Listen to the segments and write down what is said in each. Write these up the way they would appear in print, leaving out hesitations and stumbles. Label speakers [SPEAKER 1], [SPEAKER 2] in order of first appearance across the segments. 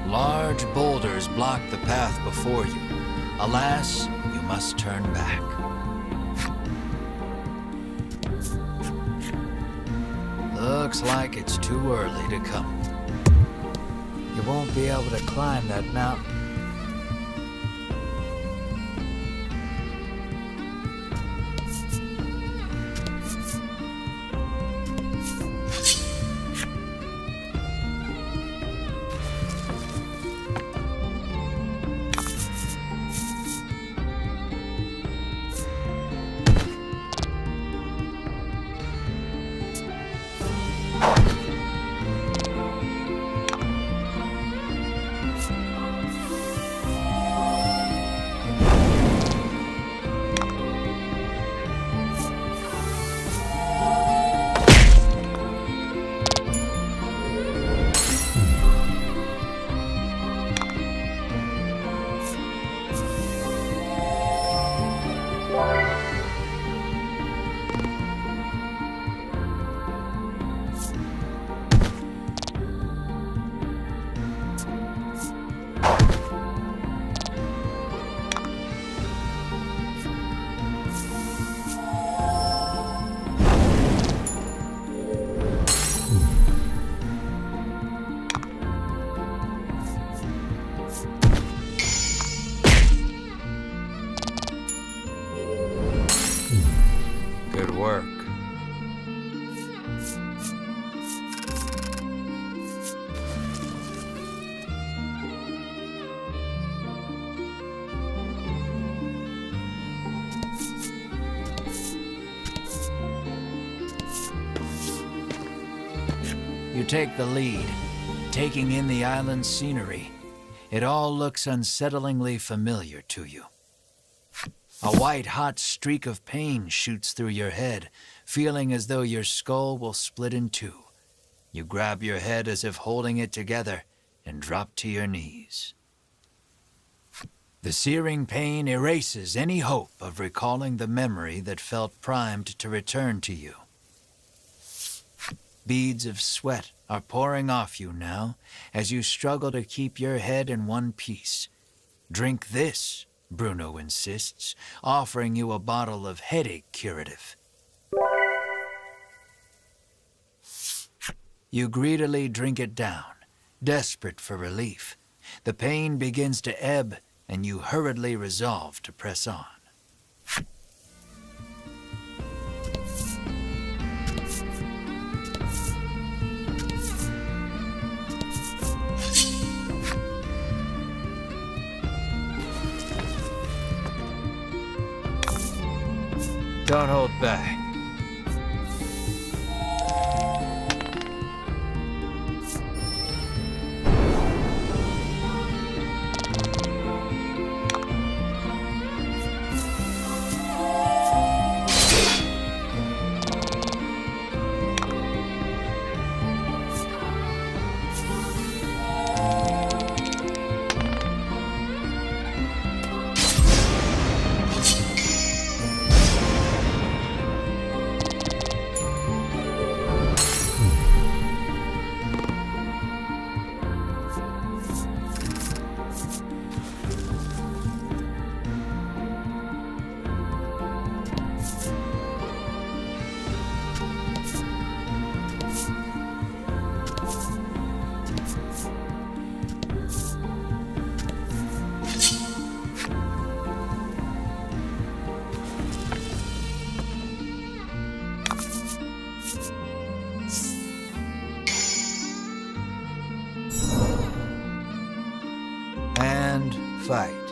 [SPEAKER 1] Large boulders block the path before you. Alas, you must turn back. Looks like it's too early to come.
[SPEAKER 2] You won't be able to climb that mountain.
[SPEAKER 1] Good work. You take the lead, taking in the island's scenery. It all looks unsettlingly familiar to you. A white-hot streak of pain shoots through your head, feeling as though your skull will split in two. You grab your head as if holding it together and drop to your knees. The searing pain erases any hope of recalling the memory that felt primed to return to you. Beads of sweat are pouring off you now as you struggle to keep your head in one piece. Drink this, Bruno insists, offering you a bottle of headache curative. You greedily drink it down, desperate for relief. The pain begins to ebb, and you hurriedly resolve to press on. Don't hold back.
[SPEAKER 2] fight.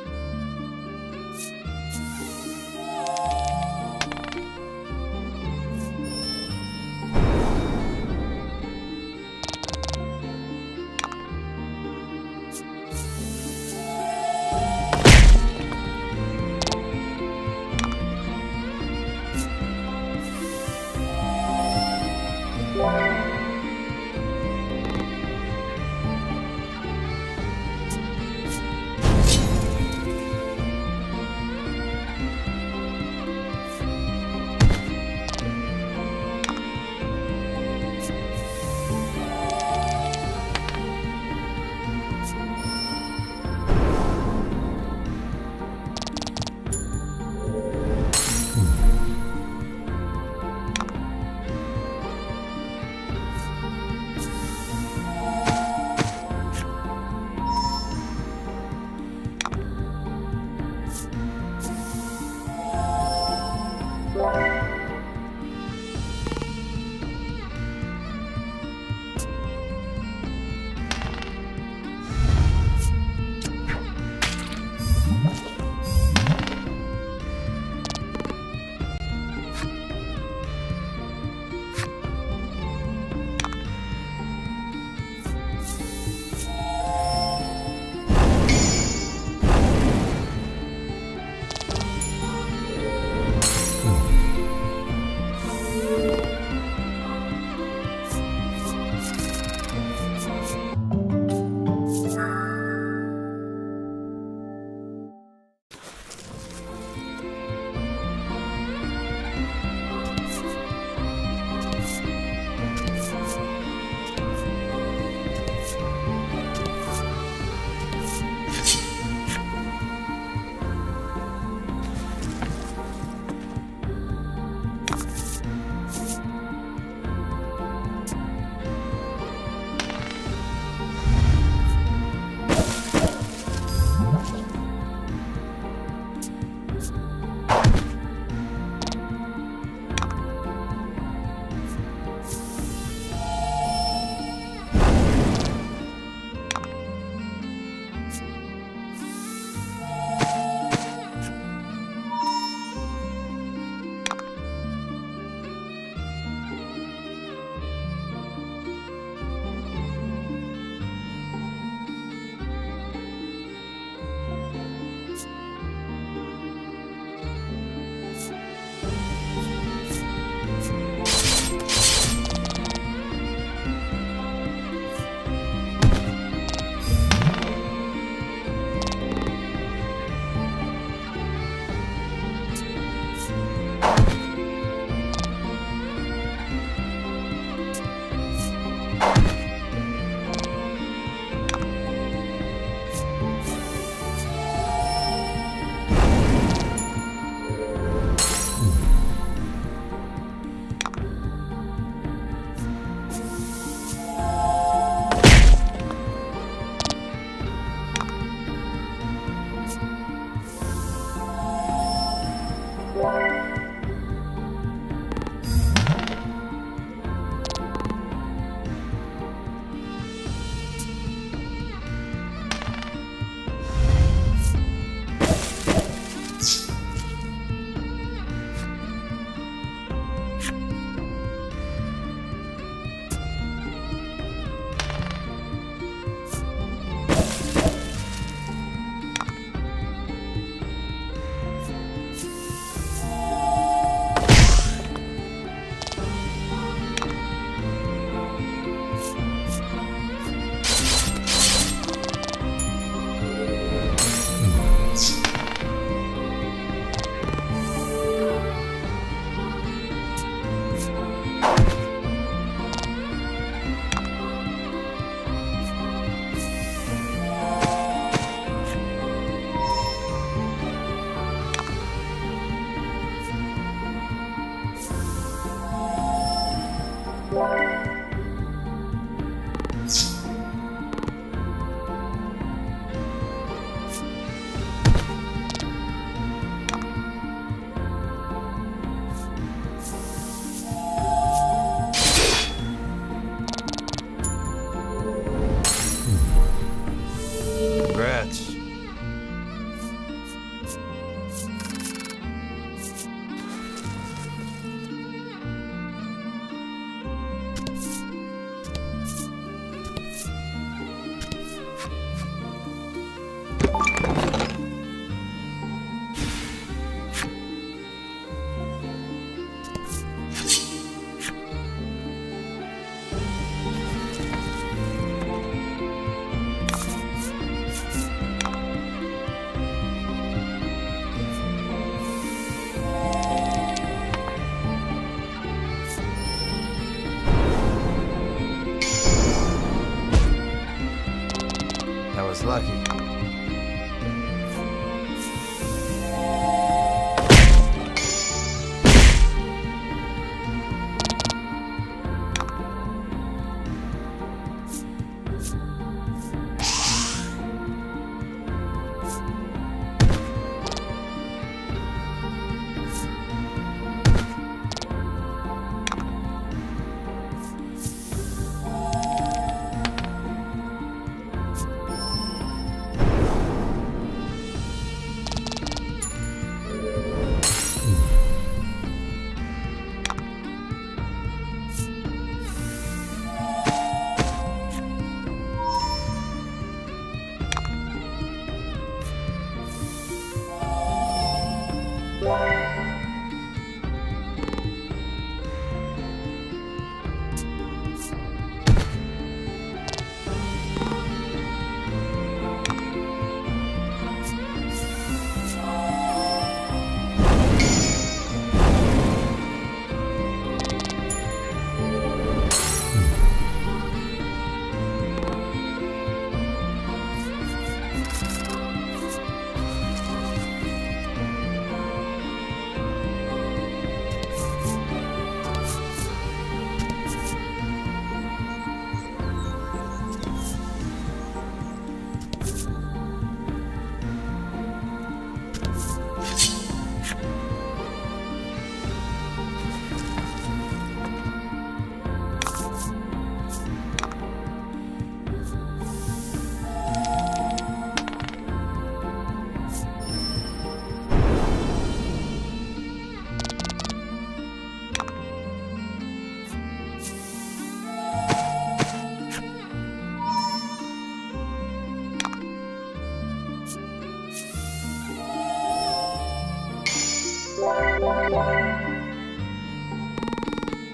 [SPEAKER 2] was lucky.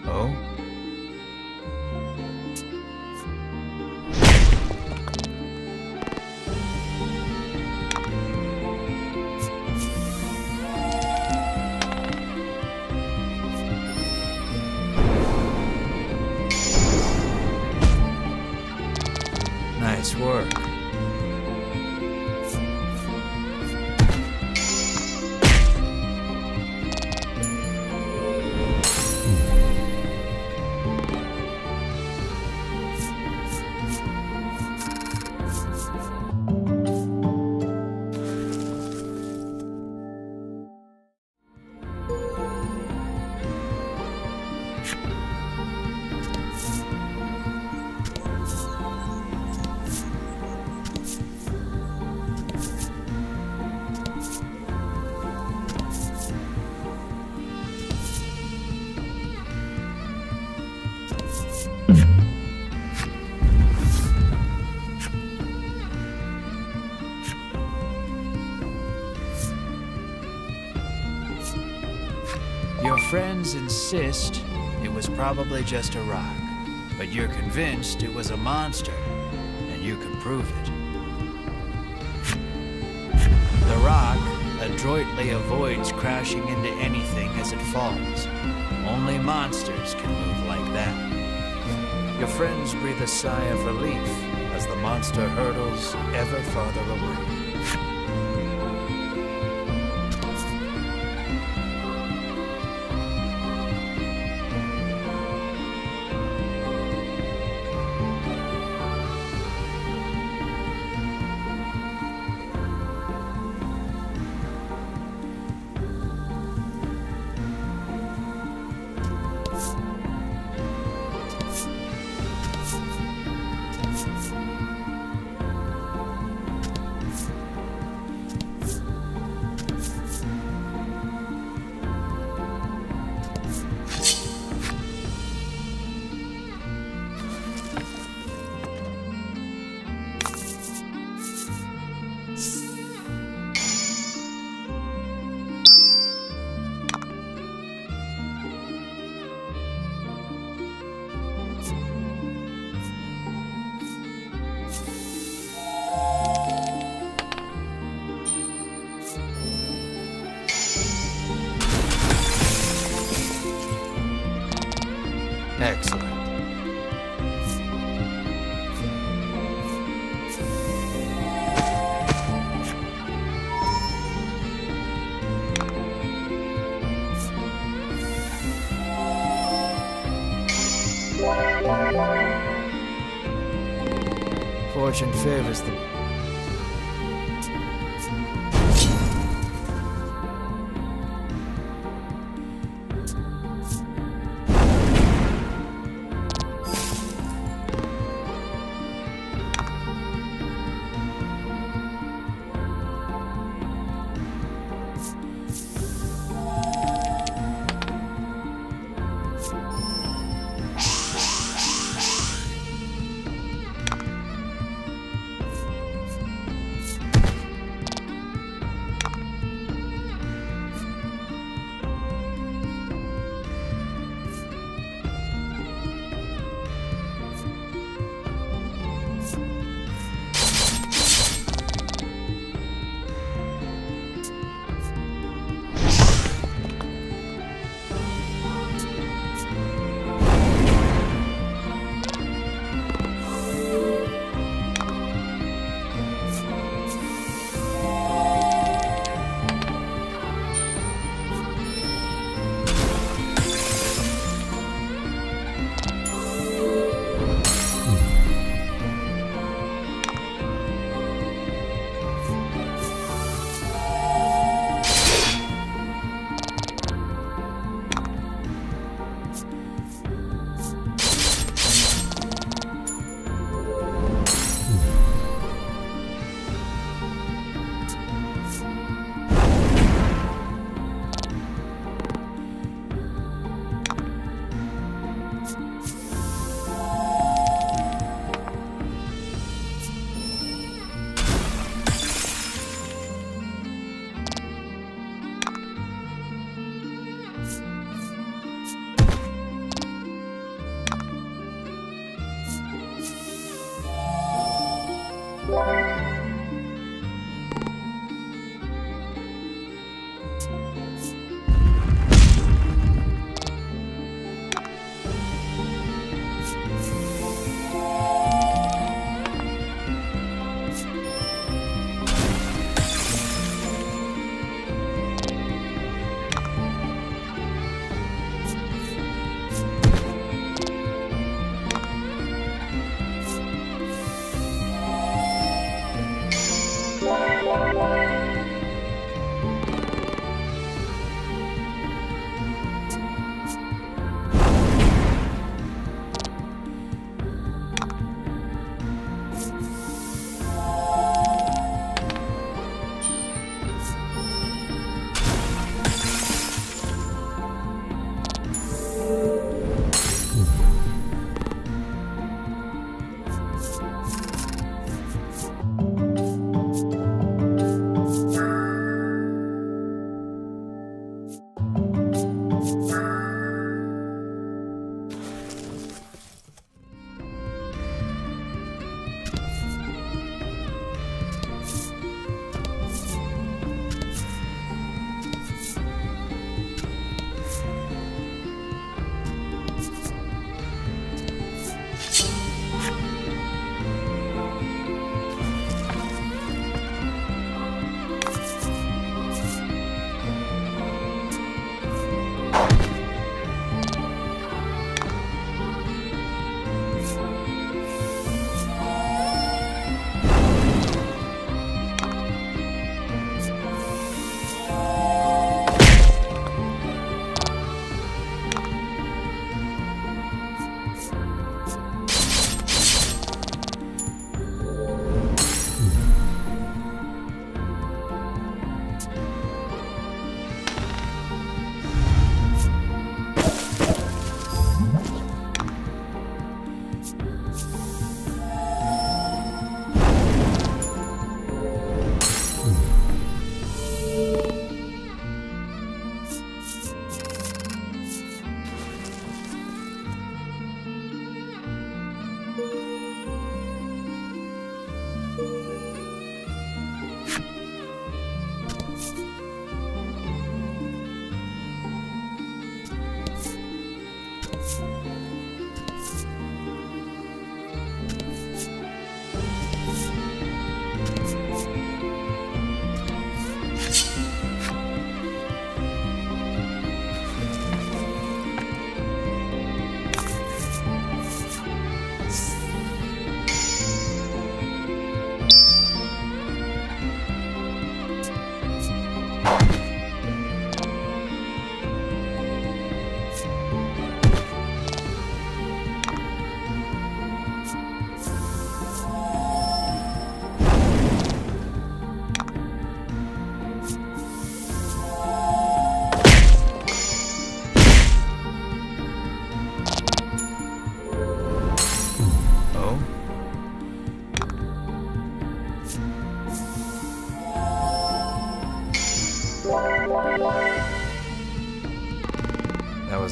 [SPEAKER 2] Oh? Nice work.
[SPEAKER 1] Your friends insist it was probably just a rock, but you're convinced it was a monster, and you can prove it. The rock adroitly avoids crashing into anything as it falls. Only monsters can move like that. Your friends breathe a sigh of relief as the monster hurtles ever farther away.
[SPEAKER 2] Fortune favors the...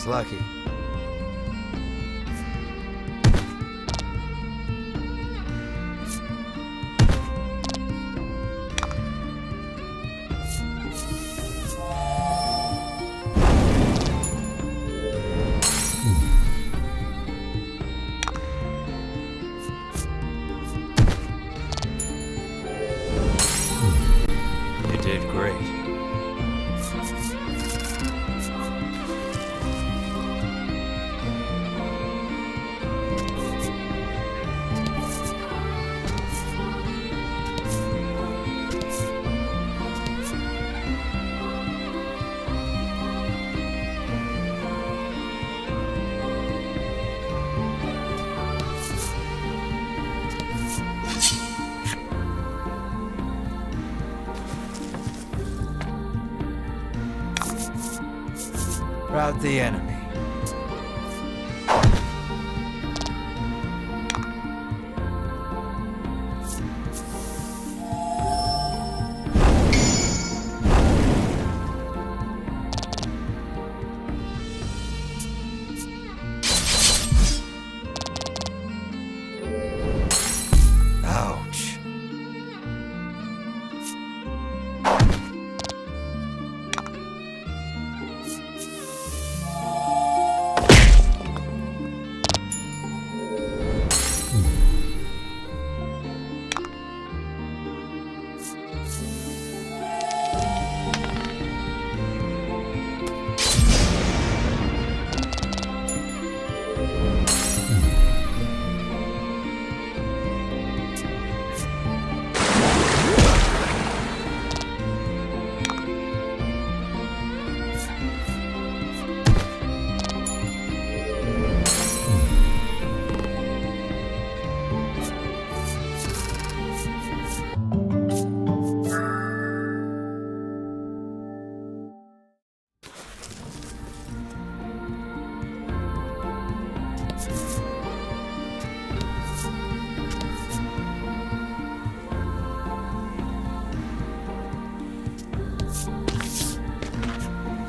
[SPEAKER 2] was lucky.
[SPEAKER 1] You did great.
[SPEAKER 2] Rout the enemy. Ouch.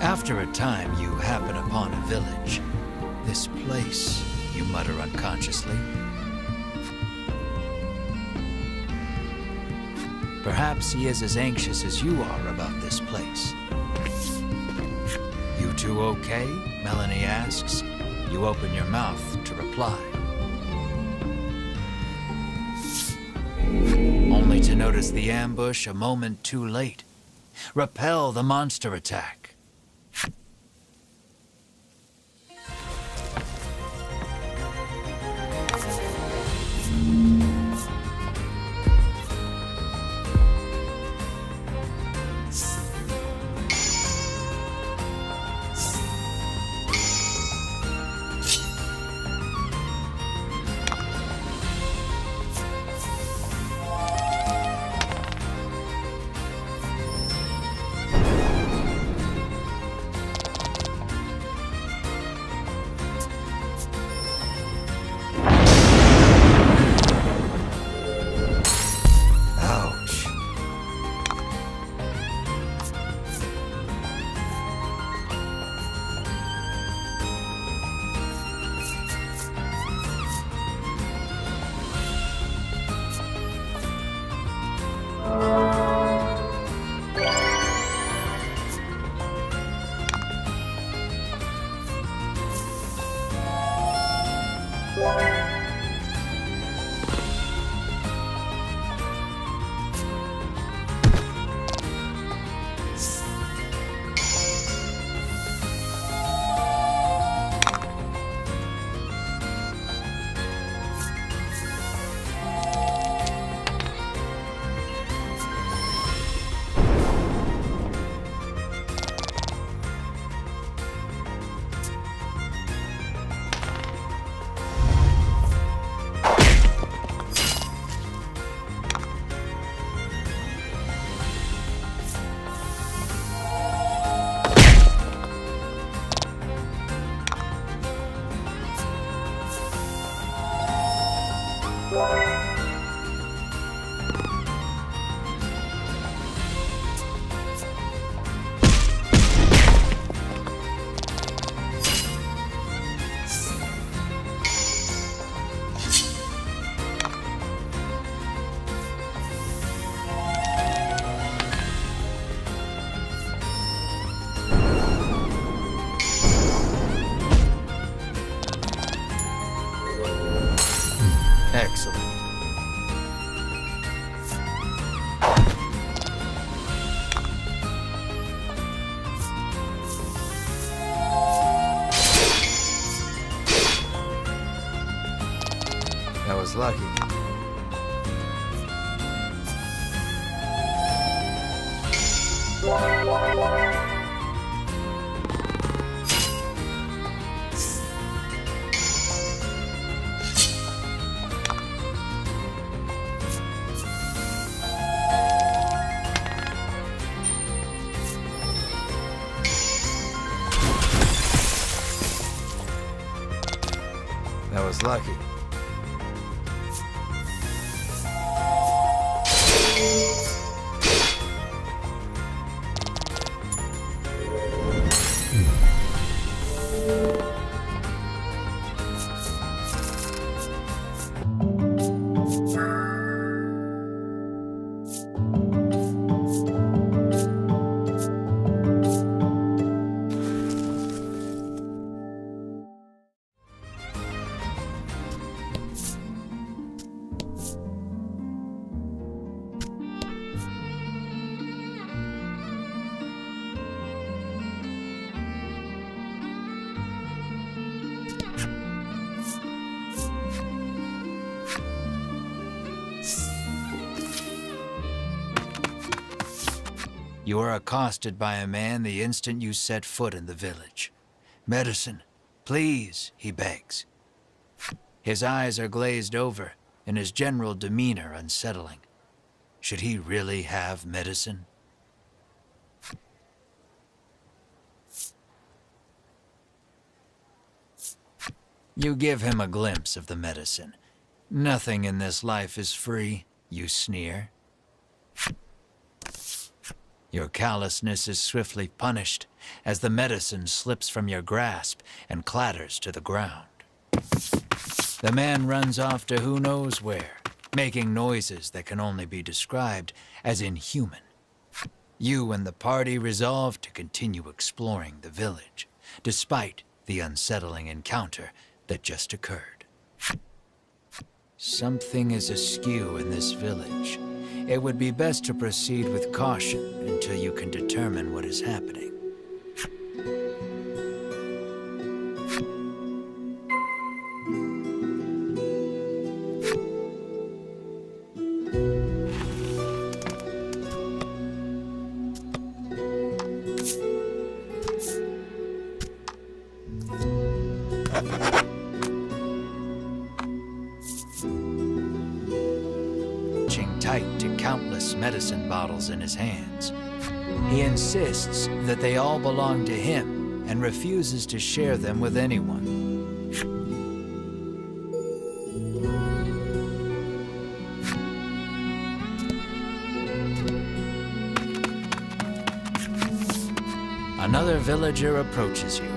[SPEAKER 1] After a time, you happen upon a village. This place, you mutter unconsciously. Perhaps he is as anxious as you are about this place. You two okay? Melanie asks. You open your mouth to reply. Only to notice the ambush a moment too late. Repel the monster attack.
[SPEAKER 2] Ouch.
[SPEAKER 1] Excellent.
[SPEAKER 2] That was lucky. That was lucky.
[SPEAKER 1] You are accosted by a man the instant you set foot in the village. "Medicine, please," he begs. His eyes are glazed over, and his general demeanor unsettling. Should he really have medicine? You give him a glimpse of the medicine. "Nothing in this life is free," you sneer. Your callousness is swiftly punished as the medicine slips from your grasp and clatters to the ground. The man runs off to who knows where, making noises that can only be described as inhuman. You and the party resolve to continue exploring the village, despite the unsettling encounter that just occurred. Something is askew in this village. It would be best to proceed with caution until you can determine what is happening. Tight to countless medicine bottles in his hands. He insists that they all belong to him and refuses to share them with anyone. Another villager approaches you.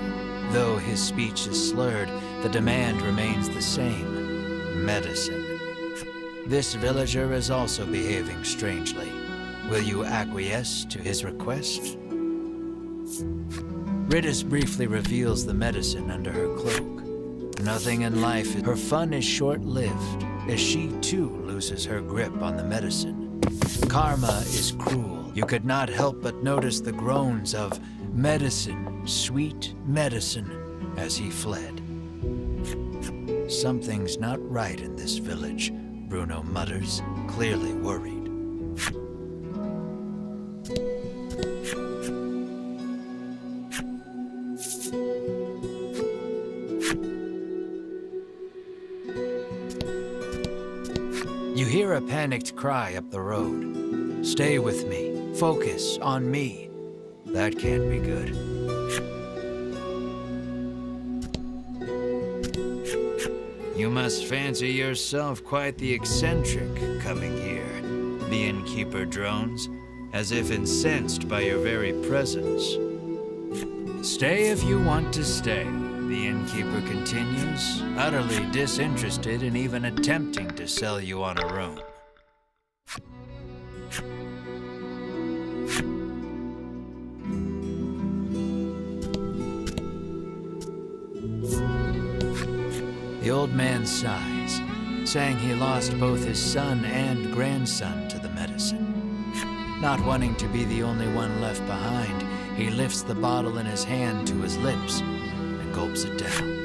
[SPEAKER 1] Though his speech is slurred, the demand remains the same: medicine. This villager is also behaving strangely. Will you acquiesce to his request? Ritis briefly reveals the medicine under her cloak. Nothing in life, her fun is short-lived, as she too loses her grip on the medicine. Karma is cruel. You could not help but notice the groans of "medicine, sweet medicine," as he fled. Something's not right in this village, Bruno mutters, clearly worried. You hear a panicked cry up the road. "Stay with me. Focus on me." That can't be good. You must fancy yourself quite the eccentric coming here, the innkeeper drones, as if incensed by your very presence. "Stay if you want to stay," the innkeeper continues, utterly disinterested in even attempting to sell you on a room. The old man sighs. saying he lost both his son and grandson to the medicine. Not wanting to be the only one left behind, he lifts the bottle in his hand to his lips and gulps it down.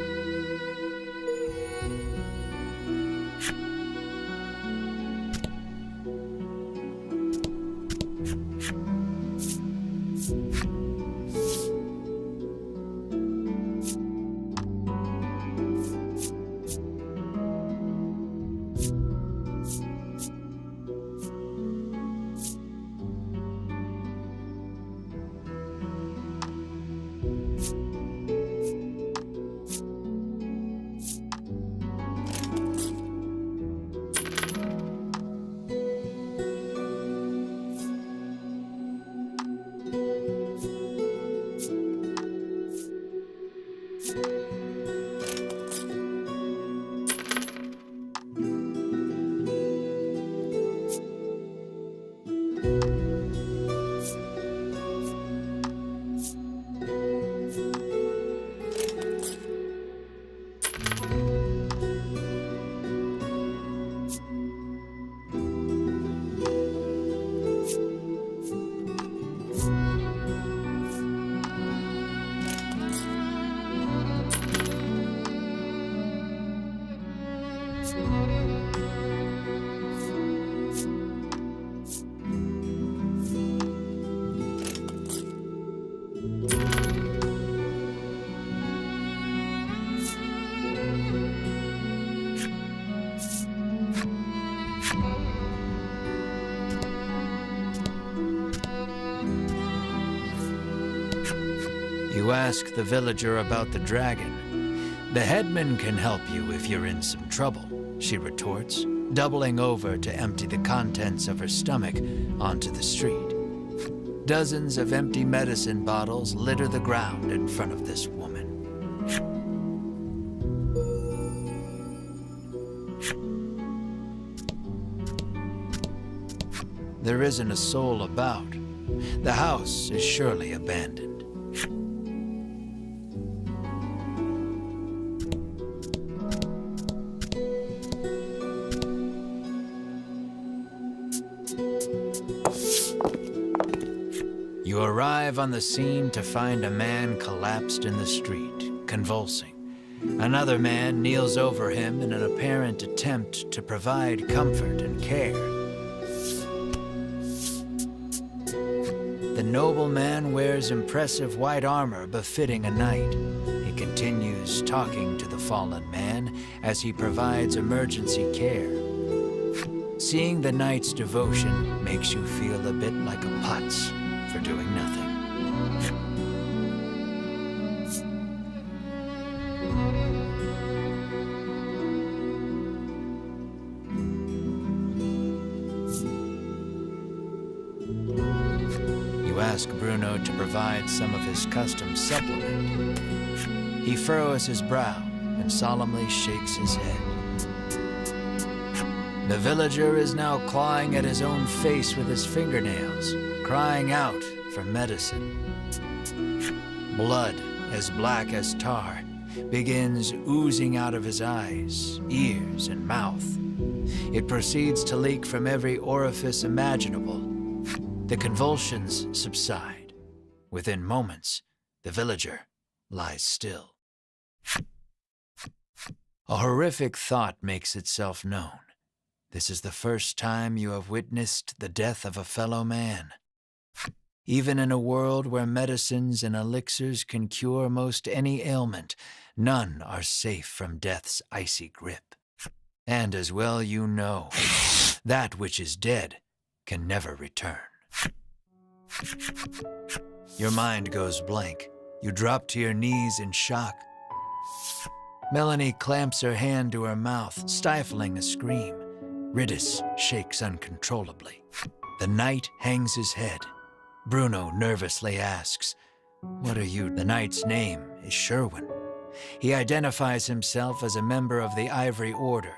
[SPEAKER 1] You ask the villager about the dragon. The headman can help you if you're in some trouble, she retorts, doubling over to empty the contents of her stomach onto the street. Dozens of empty medicine bottles litter the ground in front of this woman. There isn't a soul about. The house is surely abandoned. You arrive on the scene to find a man collapsed in the street, convulsing. Another man kneels over him in an apparent attempt to provide comfort and care. The nobleman wears impressive white armor befitting a knight. He continues talking to the fallen man as he provides emergency care. Seeing the knight's devotion makes you feel a bit like a putz for doing nothing. You ask Bruno to provide some of his custom supplement. He furrows his brow and solemnly shakes his head. The villager is now clawing at his own face with his fingernails, crying out for medicine. Blood, as black as tar, begins oozing out of his eyes, ears, and mouth. It proceeds to leak from every orifice imaginable. The convulsions subside. Within moments, the villager lies still. A horrific thought makes itself known. This is the first time you have witnessed the death of a fellow man. Even in a world where medicines and elixirs can cure most any ailment, none are safe from death's icy grip. And as well you know, that which is dead can never return. Your mind goes blank. You drop to your knees in shock. Melanie clamps her hand to her mouth, stifling a scream. Ridis shakes uncontrollably. The knight hangs his head. Bruno nervously asks, "What are you?" The knight's name is Sherwin. He identifies himself as a member of the Ivory Order.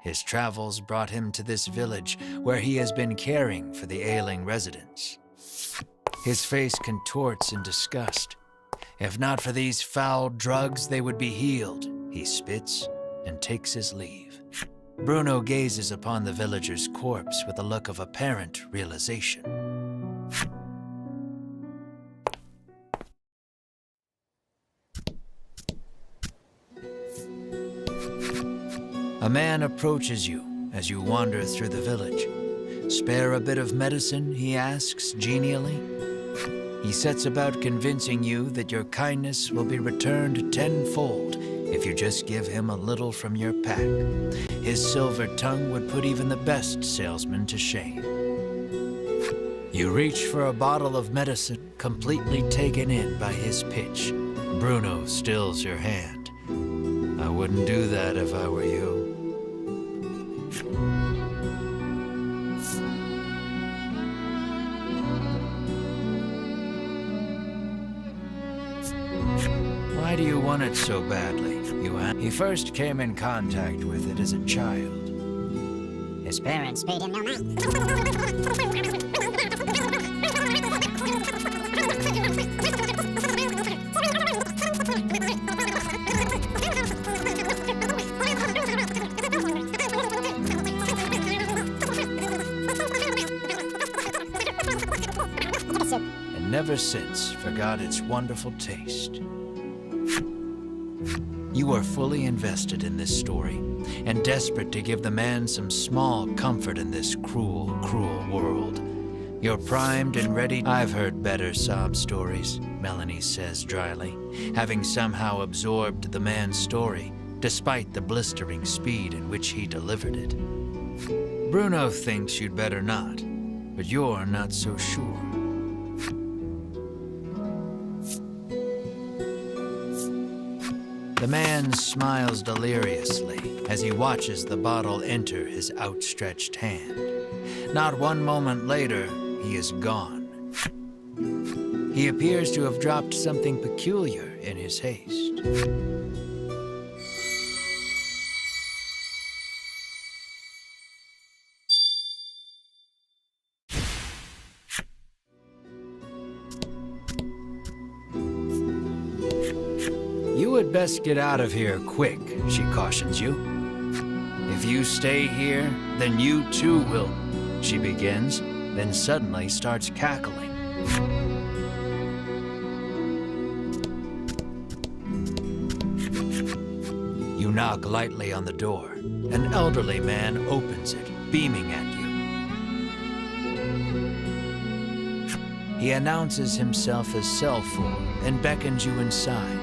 [SPEAKER 1] His travels brought him to this village where he has been caring for the ailing residents. His face contorts in disgust. If not for these foul drugs, they would be healed. He spits and takes his leave. Bruno gazes upon the villager's corpse with a look of apparent realization. A man approaches you as you wander through the village. "Spare a bit of medicine?" he asks genially. He sets about convincing you that your kindness will be returned tenfold if you just give him a little from your pack. His silver tongue would put even the best salesman to shame. You reach for a bottle of medicine, completely taken in by his pitch. Bruno stills your hand. "I wouldn't do that if I were you." "Why do you want it so badly?" you ask. "He first came in contact with it as a child.
[SPEAKER 3] His parents paid him no mind.
[SPEAKER 1] And never since forgot its wonderful taste." You are fully invested in this story, and desperate to give the man some small comfort in this cruel, cruel world. You're primed and ready. "I've heard better sob stories," Melanie says dryly, having somehow absorbed the man's story, despite the blistering speed in which he delivered it. Bruno thinks you'd better not, but you're not so sure. The man smiles deliriously as he watches the bottle enter his outstretched hand. Not one moment later, he is gone. He appears to have dropped something peculiar in his haste. "You would best get out of here quick," she cautions you. "If you stay here, then you too will," she begins, then suddenly starts cackling. You knock lightly on the door. An elderly man opens it, beaming at you. He announces himself as Selfor and beckons you inside.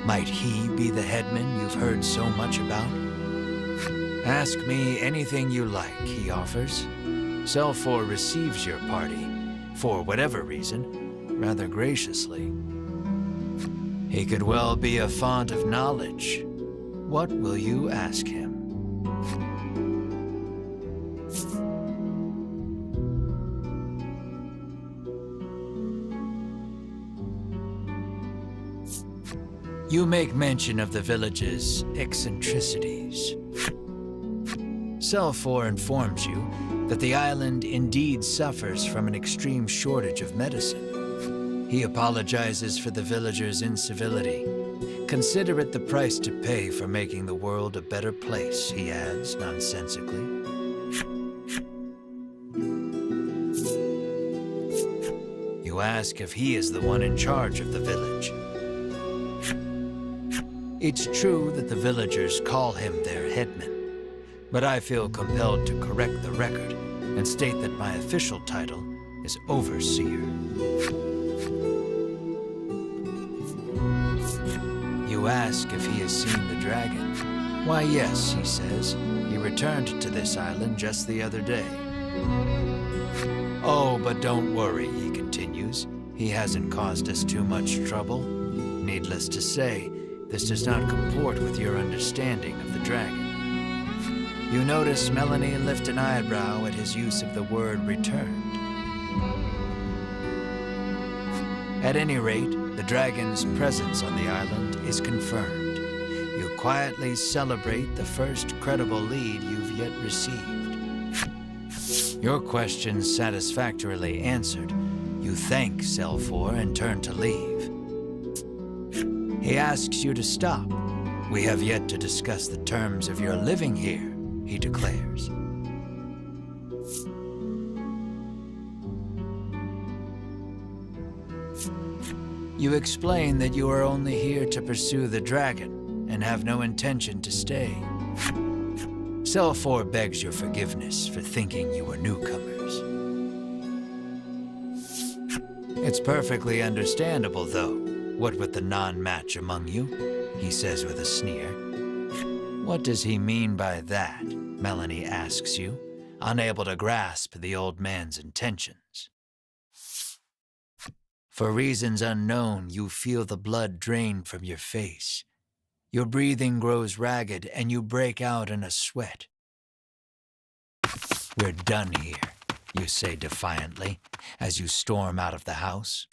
[SPEAKER 1] Might he be the headman you've heard so much about? "Ask me anything you like," he offers. Selfor receives your party, for whatever reason, rather graciously. He could well be a font of knowledge. What will you ask him? You make mention of the village's eccentricities. Selfor informs you that the island indeed suffers from an extreme shortage of medicine. He apologizes for the villagers' incivility. "Consider it the price to pay for making the world a better place," he adds nonsensically. You ask if he is the one in charge of the village. It's true that the villagers call him their headman, but I feel compelled to correct the record and state that my official title is overseer. You ask if he has seen the dragon. "Why, yes," he says. "He returned to this island just the other day." "Oh, but don't worry," he continues. "He hasn't caused us too much trouble. Needless to say, this does not comport with your understanding of the dragon." You notice Melanie lift an eyebrow at his use of the word returned. At any rate, the dragon's presence on the island is confirmed. You quietly celebrate the first credible lead you've yet received. Your questions satisfactorily answered, you thank Selfor and turn to leave. He asks you to stop. "We have yet to discuss the terms of your living here," he declares. You explain that you are only here to pursue the dragon and have no intention to stay. Selfor begs your forgiveness for thinking you were newcomers. It's perfectly understandable, though, what with the non-match among you, he says with a sneer. What does he mean by that? Melanie asks you, unable to grasp the old man's intentions. For reasons unknown, you feel the blood drain from your face. Your breathing grows ragged and you break out in a sweat. We're done here, you say defiantly, as you storm out of the house.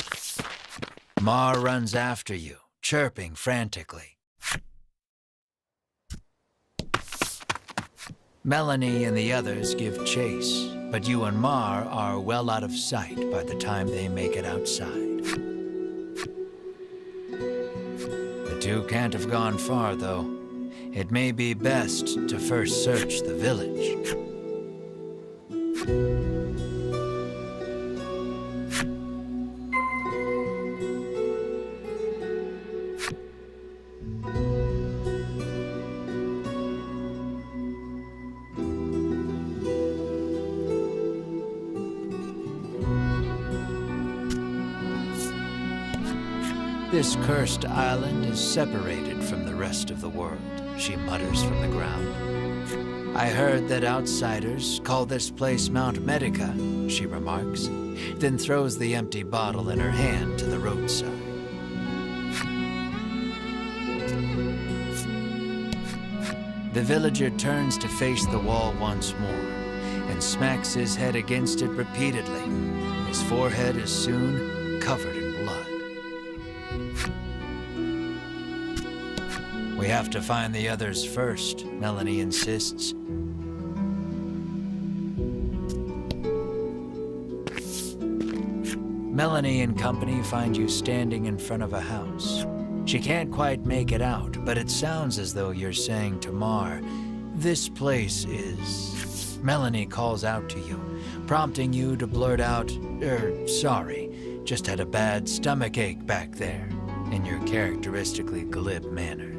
[SPEAKER 1] Mar runs after you, chirping frantically. Melanie and the others give chase, but you and Mar are well out of sight by the time they make it outside. The two can't have gone far, though. It may be best to first search the village. This cursed island is separated from the rest of the world, she mutters from the ground. I heard that outsiders call this place Mount Medica, she remarks, then throws the empty bottle in her hand to the roadside. The villager turns to face the wall once more and smacks his head against it repeatedly. His forehead is soon covered in blood. We have to find the others first, Melanie insists. Melanie and company find you standing in front of a house. She can't quite make it out, but it sounds as though you're saying to Mar, "This place is..." Melanie calls out to you, prompting you to blurt out, "Sorry, just had a bad stomachache back there," in your characteristically glib manner.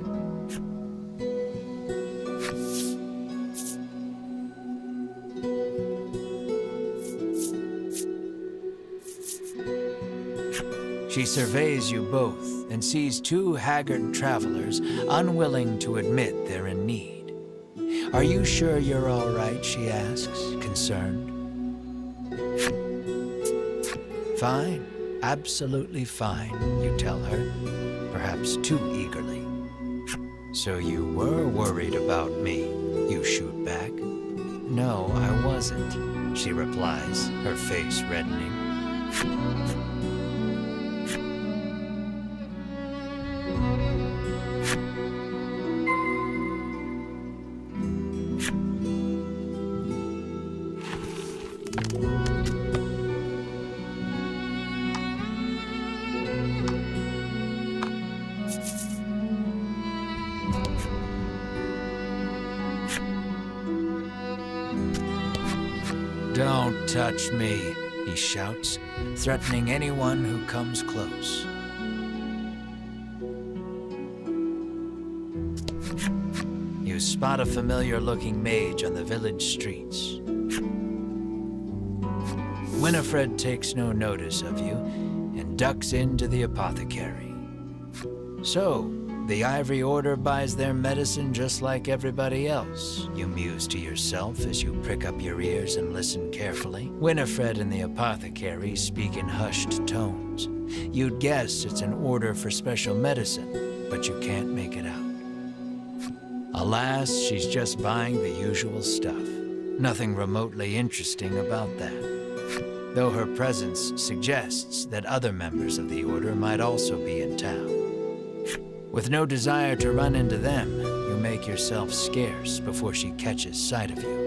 [SPEAKER 1] She surveys you both and sees two haggard travelers unwilling to admit they're in need. "Are you sure you're all right?" she asks, concerned. "Fine, absolutely fine," you tell her, perhaps too eagerly. "So you were worried about me," you shoot back. "No, I wasn't," she replies, her face reddening. "Don't touch me," he shouts, threatening anyone who comes close. You spot a familiar-looking mage on the village streets. Winifred takes no notice of you and ducks into the apothecary. "So, the Ivory Order buys their medicine just like everybody else," you muse to yourself as you prick up your ears and listen carefully. Winifred and the apothecary speak in hushed tones. You'd guess it's an order for special medicine, but you can't make it out. Alas, she's just buying the usual stuff. Nothing remotely interesting about that, though her presence suggests that other members of the order might also be in town. With no desire to run into them, you make yourself scarce before she catches sight of you.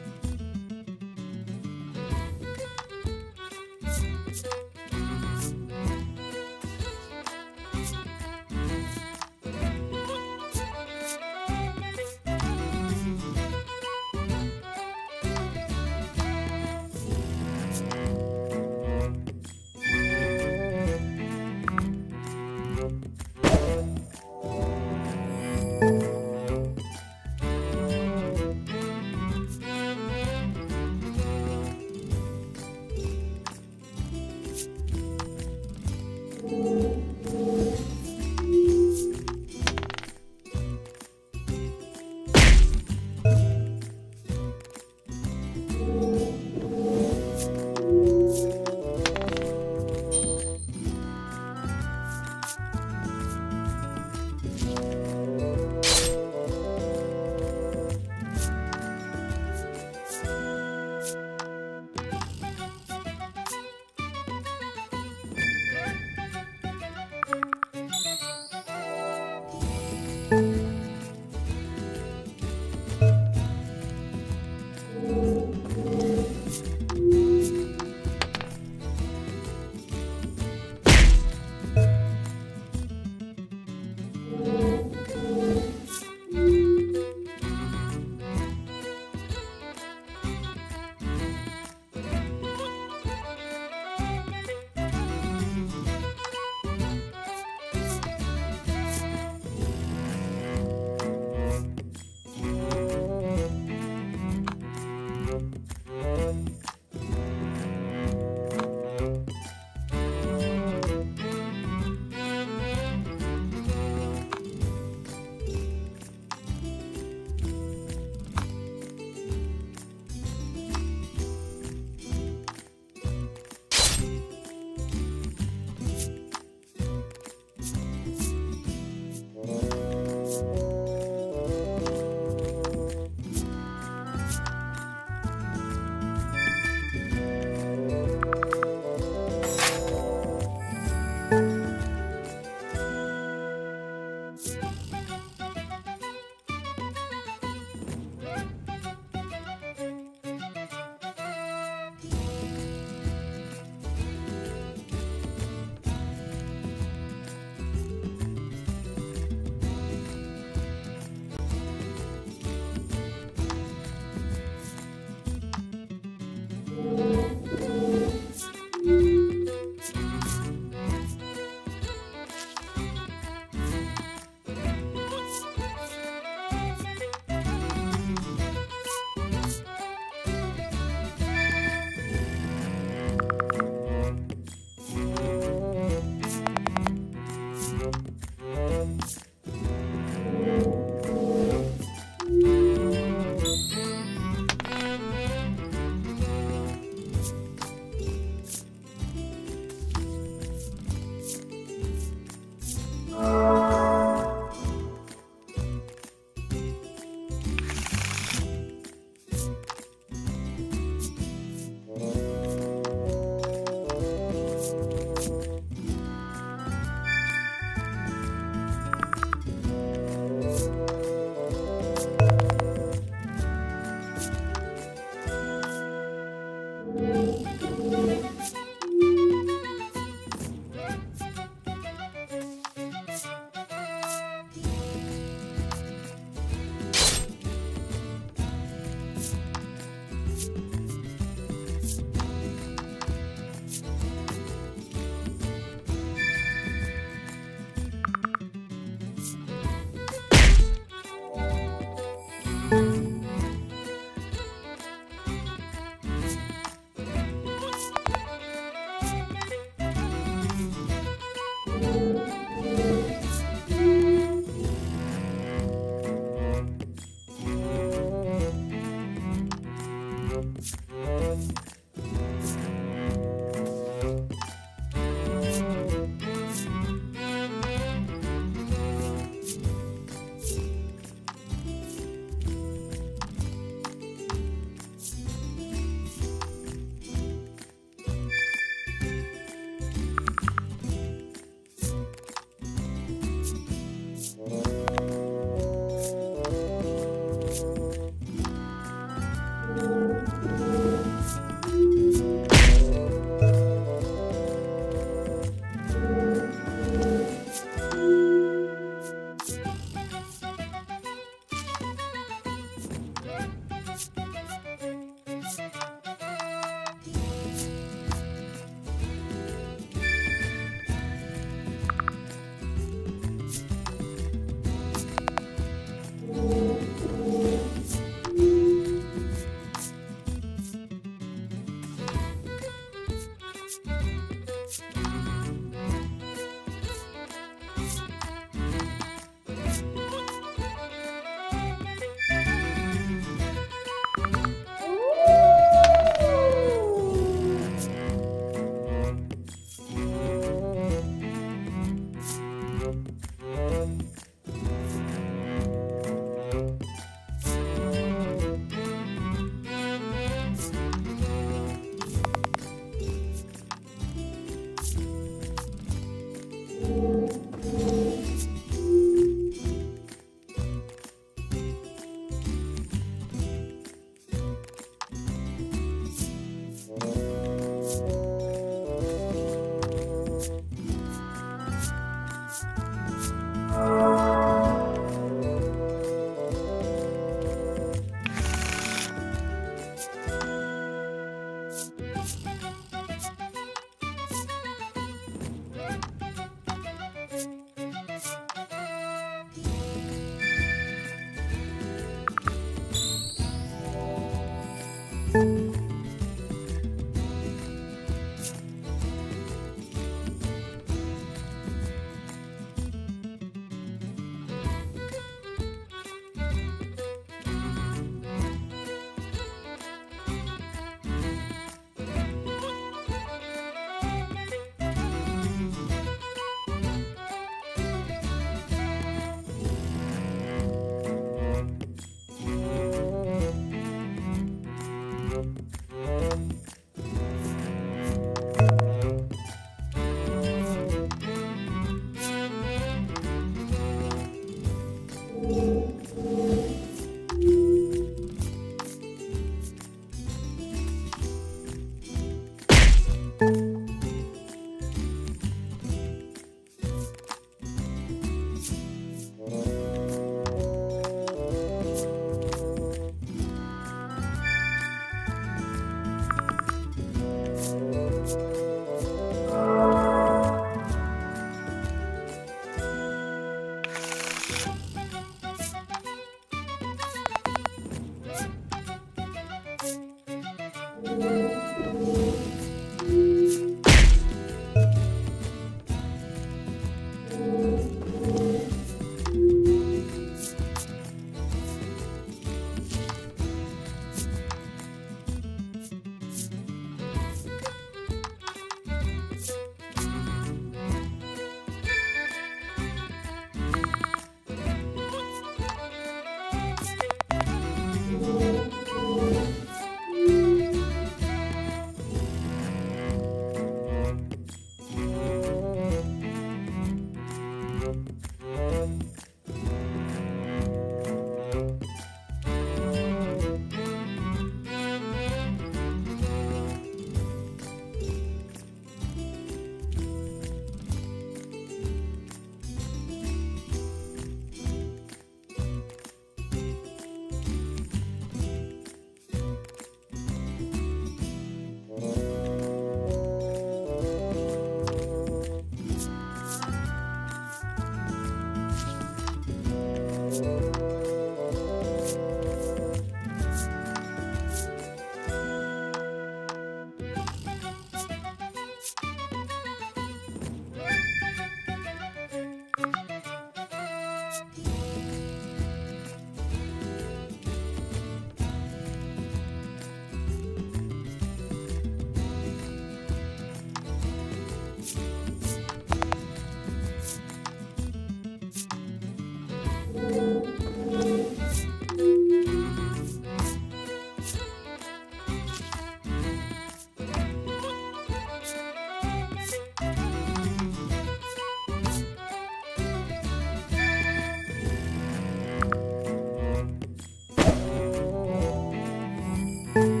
[SPEAKER 3] Huh?